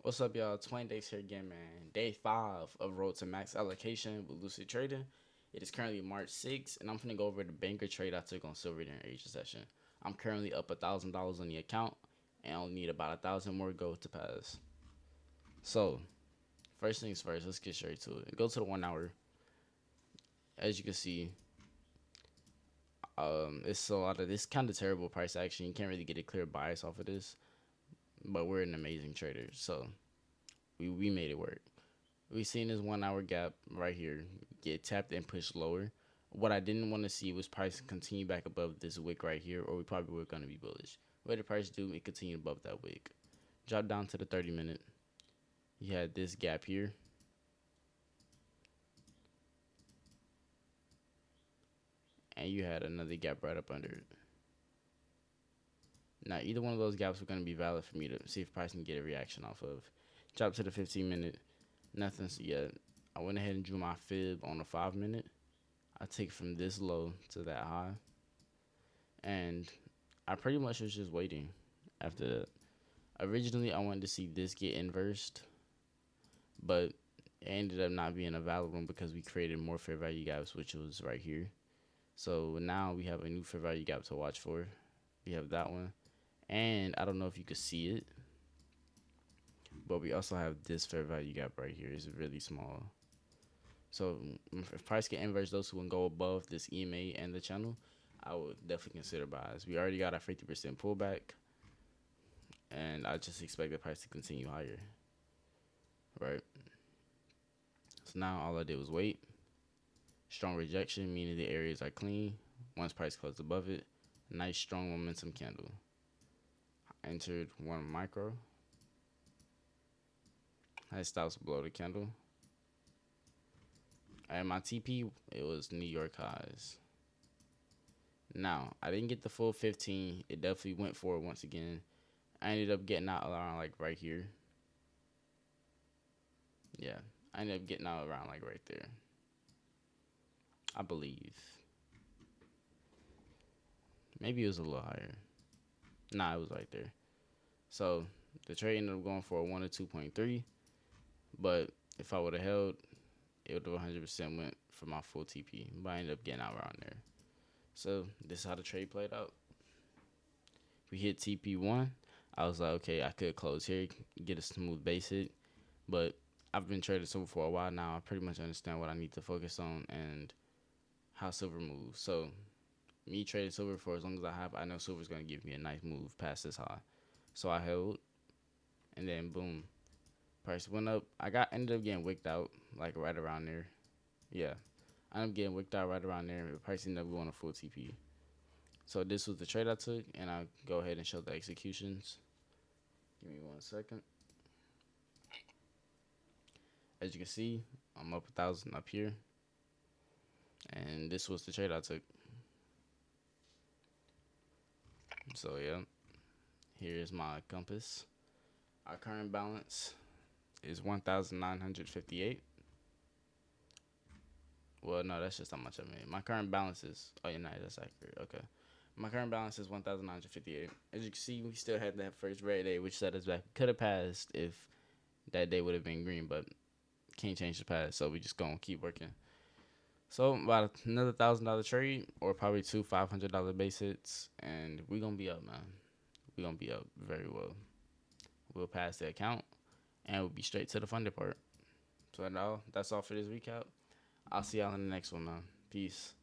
What's up, y'all? 20 days here again, man. Day 5 of Road to Max Allocation with Lucid Trading. It is currently March 6th, and I'm finna go over the banker trade I took on silver during Asia session. I'm currently up $1,000 on the account, and I'll need about 1,000 more gold to pass. So, first things first, let's get straight to it. Go to the 1 hour. As you can see, it's a lot of this kind of terrible price action. You can't really get a clear bias off of this, but we're an amazing trader, so we made it work. We seen this 1 hour gap right here get tapped and pushed lower. What I didn't want to see was price continue back above this wick right here, or we probably were going to be bullish. What did price do? It continued above that wick. Drop down to the 30-minute. You had this gap here. And you had another gap right up under it. Now, either one of those gaps were going to be valid for me to see if price can get a reaction off of. Drop to the 15-minute. Nothing yet. I went ahead and drew my fib on the 5-minute. I take from this low to that high. And I pretty much was just waiting after that. Originally, I wanted to see this get inversed, but it ended up not being a valid one because we created more fair value gaps, which was right here. So now we have a new fair value gap to watch for. We have that one. And I don't know if you could see it, but we also have this fair value gap right here. It's really small. So if price can inverse those two and go above this EMA and the channel, I would definitely consider buys. We already got our 50% pullback, and I just expect the price to continue higher, right? So now all I did was wait. Strong rejection, meaning the areas are clean. Once price closed above it, nice strong momentum candle. I entered one micro. I stops below the candle. And my TP, it was New York highs. Now, I didn't get the full 15. It definitely went for it once again. I ended up getting out around like right here. Yeah, I ended up getting out around like right there, I believe. Maybe it was a little higher. Nah, it was right there. So the trade ended up going for a 1 or 2.3. But if I would have held, it would have 100% went for my full TP. But I ended up getting out around there. So this is how the trade played out. We hit TP1. I was like, okay, I could close here, get a smooth base hit. But I've been trading silver for a while now. I pretty much understand what I need to focus on and how silver moves. So me trading silver for as long as I have, I know silver's going to give me a nice move past this high. So I held, and then boom, price went up. Ended up getting wicked out like right around there. Yeah, I ended up getting wicked out right around there. The price ended up going a full TP. So this was the trade I took, and I'll go ahead and show the executions. Give me 1 second. As you can see, I'm up 1,000 up here, and this was the trade I took. So yeah, here's my compass. Our current balance is 1,958. Well, no, that's just how much I made. My current balance is, oh yeah, no, that's accurate. Okay. My current balance is 1,958. As you can see, we still had that first red day, which set us back. Could have passed if that day would have been green, but can't change the past, so we just gonna keep working. So about another $1,000 trade, or probably two $500 base hits, and we gonna be up, man. We gonna be up very well. We'll pass the account, and we'll be straight to the funded part. So that's all for this recap. I'll see y'all in the next one, man. Peace.